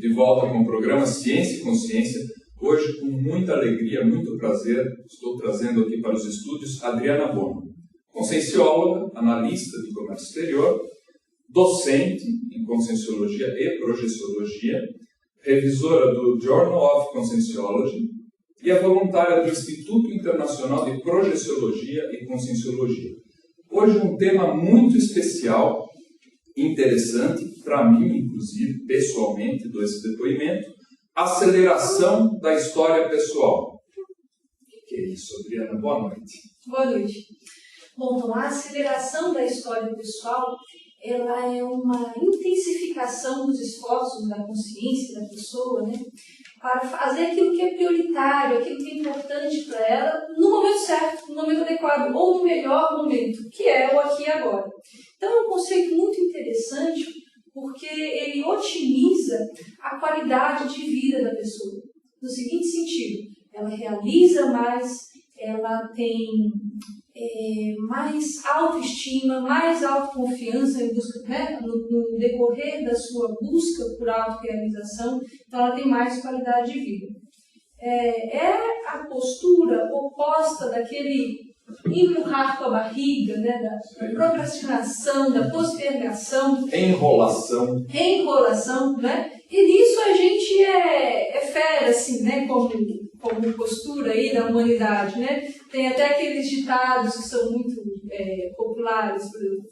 de volta com o programa Ciência e Consciência. Hoje, com muita alegria, muito prazer, estou trazendo aqui para os estúdios Adriana Bono, consciencióloga, analista de comércio exterior, docente em Conscienciologia e Projeciologia, revisora do Journal of Conscienciology e é voluntária do Instituto Internacional de Projeciologia e Conscienciologia. Hoje um tema muito especial, interessante, para mim, inclusive, pessoalmente, dou esse depoimento: aceleração da história pessoal. O que é isso, Adriana? Boa noite. Boa noite. Bom, então, a aceleração da história pessoal, ela é uma intensificação dos esforços da consciência da pessoa, né, para fazer aquilo que é prioritário, aquilo que é importante para ela, no momento certo, no momento adequado, ou no melhor momento, que é o aqui e agora. Então, é um conceito muito interessante, porque ele otimiza a qualidade de vida da pessoa. No seguinte sentido, ela realiza mais, ela tem mais autoestima, mais autoconfiança em busca, né, no decorrer da sua busca por autorrealização, então ela tem mais qualidade de vida. É a postura oposta daquele empurrar com a barriga, né, da procrastinação, da postergação, enrolação, né? E nisso a gente é fera, assim, né, como postura aí da humanidade, né? Tem até aqueles ditados que são muito populares, por exemplo,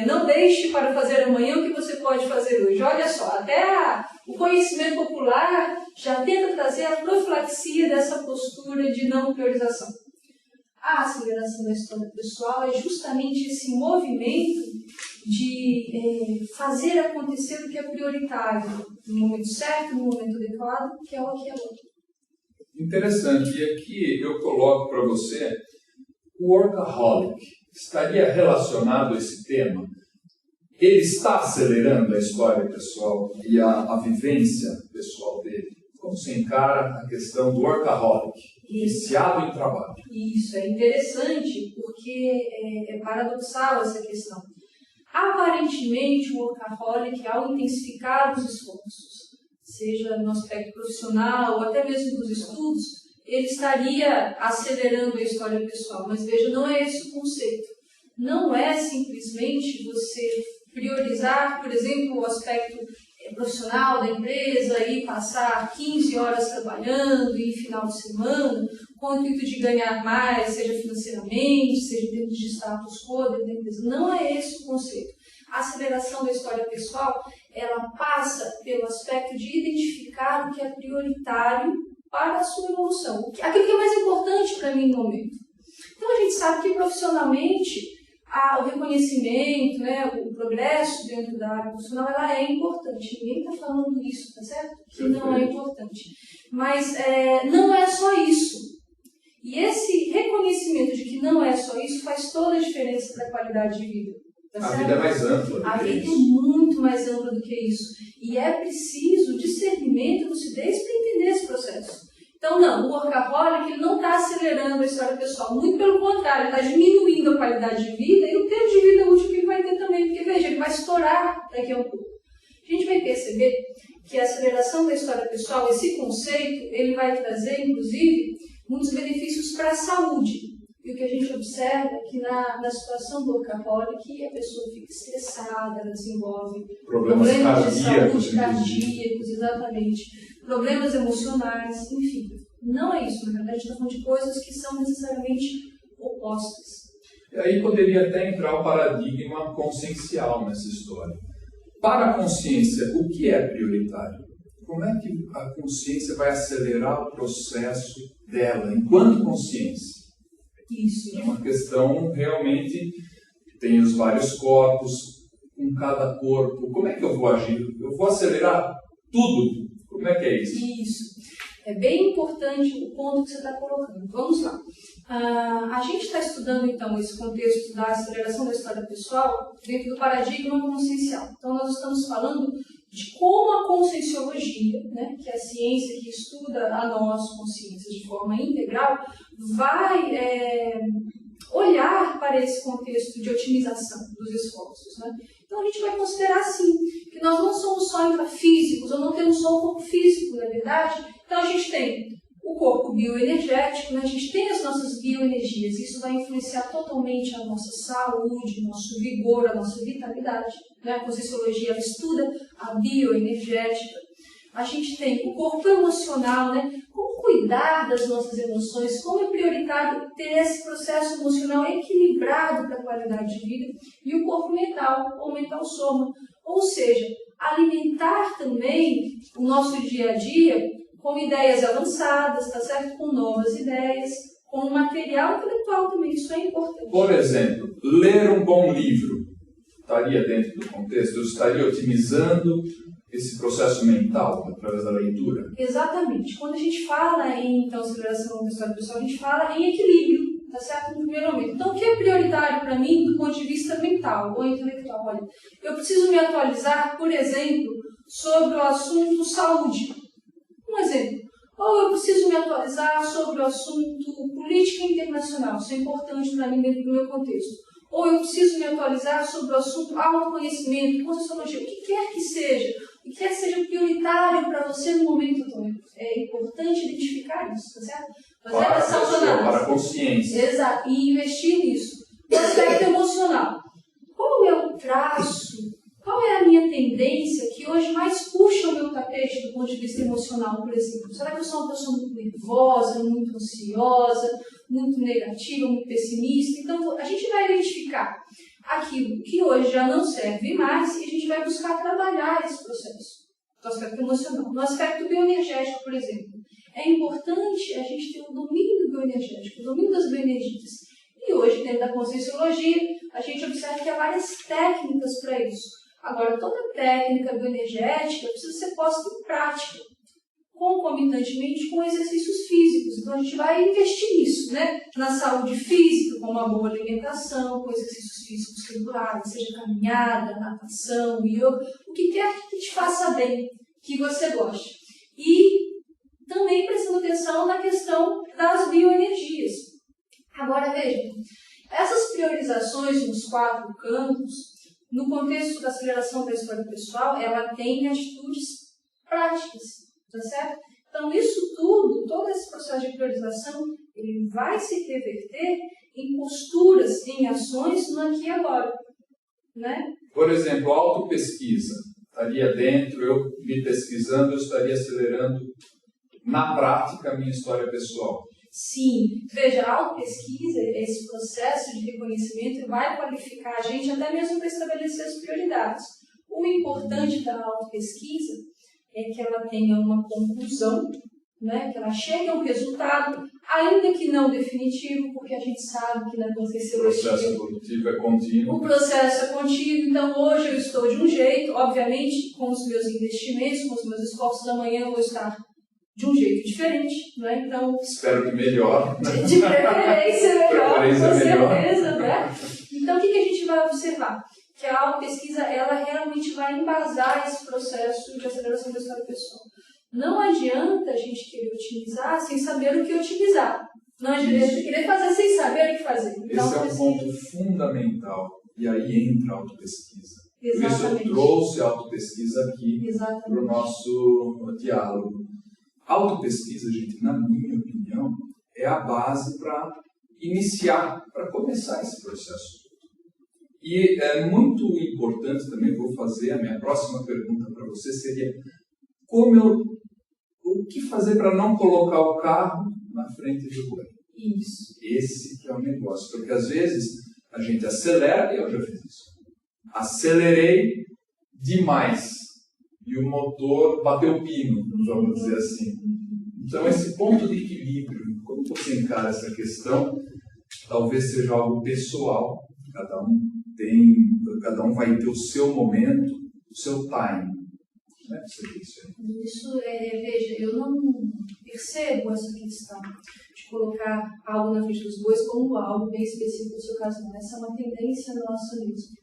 não deixe para fazer amanhã o que você pode fazer hoje. Olha só, até o conhecimento popular já tenta trazer a profilaxia dessa postura de não priorização. A aceleração da história pessoal é justamente esse movimento de fazer acontecer o que é prioritário, no momento certo, no momento adequado, que é o aqui e agora. Interessante. E aqui eu coloco para você o workaholic. Estaria relacionado a esse tema? Ele está acelerando a história pessoal e a vivência pessoal dele? Como você encara a questão do workaholic, viciado em trabalho? Isso, é interessante porque é paradoxal essa questão. Aparentemente, o workaholic, ao intensificar os esforços, seja no aspecto profissional ou até mesmo dos estudos, ele estaria acelerando a história pessoal. Mas veja, não é esse o conceito. Não é simplesmente você priorizar, por exemplo, o aspecto profissional da empresa e passar 15 horas trabalhando e final de semana, com o intuito de ganhar mais, seja financeiramente, seja em termos de status quo da empresa. Não é esse o conceito. A aceleração da história pessoal, ela passa pelo aspecto de identificar o que é prioritário para a sua evolução, aquilo que é mais importante para mim no momento. Então a gente sabe que profissionalmente o reconhecimento, né, o progresso dentro da área profissional, ela é importante. Ninguém está falando isso, tá certo? Que não é importante. Mas não é só isso. E esse reconhecimento de que não é só isso faz toda a diferença para a qualidade de vida. Tá certo? A vida é mais ampla. A vida é muito mais ampla do que isso. E é preciso discernimento e lucidez para entender esse processo. Então, não, o workaholic ele não está acelerando a história pessoal. Muito pelo contrário, ele está diminuindo a qualidade de vida e o tempo de vida útil que ele vai ter também. Porque, veja, ele vai estourar daqui a um pouco. A gente vai perceber que a aceleração da história pessoal, esse conceito, ele vai trazer, inclusive, muitos benefícios para a saúde. E o que a gente observa é que na situação do workaholic, a pessoa fica estressada, ela desenvolve problemas de saúde cardíacos, exatamente, problemas emocionais, enfim. Não é isso, na verdade, a gente está falando de coisas que são necessariamente opostas. E aí poderia até entrar o paradigma consciencial nessa história. Para a consciência, o que é prioritário? Como é que a consciência vai acelerar o processo dela, enquanto consciência? Isso. É uma questão realmente, tem os vários corpos, com cada corpo. Como é que eu vou agir? Eu vou acelerar tudo? Como é que é isso? Isso. É bem importante o ponto que você está colocando. Vamos lá. A gente está estudando, então, esse contexto da aceleração da história pessoal dentro do paradigma consciencial. Então, nós estamos falando de como a conscienciologia, né, que é a ciência que estuda a nós, consciências, de forma integral, vai olhar para esse contexto de otimização dos esforços. Né? Então a gente vai considerar sim, que nós não somos só intrafísicos, ou não temos só o corpo físico, não é verdade? Então a gente tem o corpo bioenergético, né? A gente tem as nossas bioenergias, isso vai influenciar totalmente a nossa saúde, o nosso vigor, a nossa vitalidade. Né? A Conscienciologia ela estuda a bioenergética. A gente tem o corpo emocional, né? Como cuidar das nossas emoções, como é prioritário ter esse processo emocional equilibrado para a qualidade de vida. E o corpo mental, ou mental soma. Ou seja, alimentar também o nosso dia a dia com ideias avançadas, tá certo? Com novas ideias, com material intelectual também, isso é importante. Por exemplo, ler um bom livro estaria dentro do contexto? Eu estaria otimizando esse processo mental através da leitura? Exatamente. Quando a gente fala em então, aceleração da história pessoal, a gente fala em equilíbrio, tá certo? No primeiro momento. Então, o que é prioritário para mim do ponto de vista mental ou intelectual? Olha, eu preciso me atualizar, por exemplo, sobre o assunto saúde. Um exemplo. Ou eu preciso me atualizar sobre o assunto política internacional. Isso é importante para mim dentro do meu contexto. Ou eu preciso me atualizar sobre o assunto autoconhecimento, conscienciologia, o que quer que seja. O que quer que seja prioritário para você no momento atual. É importante identificar isso, tá certo? Para a consciência. Exato. E investir nisso. No aspecto emocional. Qual é o traço? Qual é a minha tendência que hoje mais puxa o meu tapete do ponto de vista emocional, por exemplo? Será que eu sou uma pessoa muito nervosa, muito ansiosa, muito negativa, muito pessimista? Então, a gente vai identificar aquilo que hoje já não serve mais e a gente vai buscar trabalhar esse processo no aspecto emocional. No aspecto bioenergético, por exemplo, é importante a gente ter o domínio bioenergético, o domínio das bioenergias. E hoje, dentro da Conscienciologia, a gente observa que há várias técnicas para isso. Agora, toda técnica bioenergética precisa ser posta em prática, concomitantemente com exercícios físicos. Então, a gente vai investir nisso, né? Na saúde física, com uma boa alimentação, com exercícios físicos regulares, seja caminhada, natação, yoga, o que quer que te faça bem, que você goste. E também prestando atenção na questão das bioenergias. Agora, veja, essas priorizações nos 4 campos, no contexto da aceleração da história pessoal, ela tem atitudes práticas, tá certo? Então, isso tudo, todo esse processo de priorização, ele vai se reverter em posturas, em ações no aqui e agora, né? Por exemplo, a autopesquisa estaria dentro, eu me pesquisando, eu estaria acelerando na prática a minha história pessoal. Sim, veja, a autopesquisa, esse processo de reconhecimento vai qualificar a gente até mesmo para estabelecer as prioridades. O importante da autopesquisa é que ela tenha uma conclusão, né, que ela chegue a um resultado, ainda que não definitivo, porque a gente sabe que na Conscienciologia o processo evolutivo é contínuo. O processo é contínuo, então hoje eu estou de um jeito, obviamente com os meus investimentos, com os meus esforços, amanhã eu vou estar de um jeito diferente, né? Então, espero que melhor. De preferência melhor, com certeza, melhor. Né? Então, o que a gente vai observar? Que a autopesquisa, ela realmente vai embasar esse processo de aceleração da história pessoal. Não adianta a gente querer otimizar sem saber o que otimizar. Não adianta querer fazer sem saber o que fazer. Então, esse é um ponto fundamental. E aí entra a autopesquisa. Exatamente. Por isso eu trouxe a autopesquisa aqui para o nosso diálogo. A autopesquisa, gente, na minha opinião, é a base para iniciar, para começar esse processo. E é muito importante também, vou fazer a minha próxima pergunta para você, seria o que fazer para não colocar o carro na frente do boi? Isso. Esse que é o negócio, porque às vezes a gente acelera, e eu já fiz isso. Acelerei demais. E o motor bateu o pino, vamos dizer assim. Então, esse ponto de equilíbrio, como você encara essa questão, talvez seja algo pessoal. Cada um vai ter o seu momento, o seu time. Como é que você vê isso aí? Isso veja, eu não percebo essa questão de colocar algo na frente dos bois como algo bem específico do seu caso. Essa é uma tendência nossa mesmo.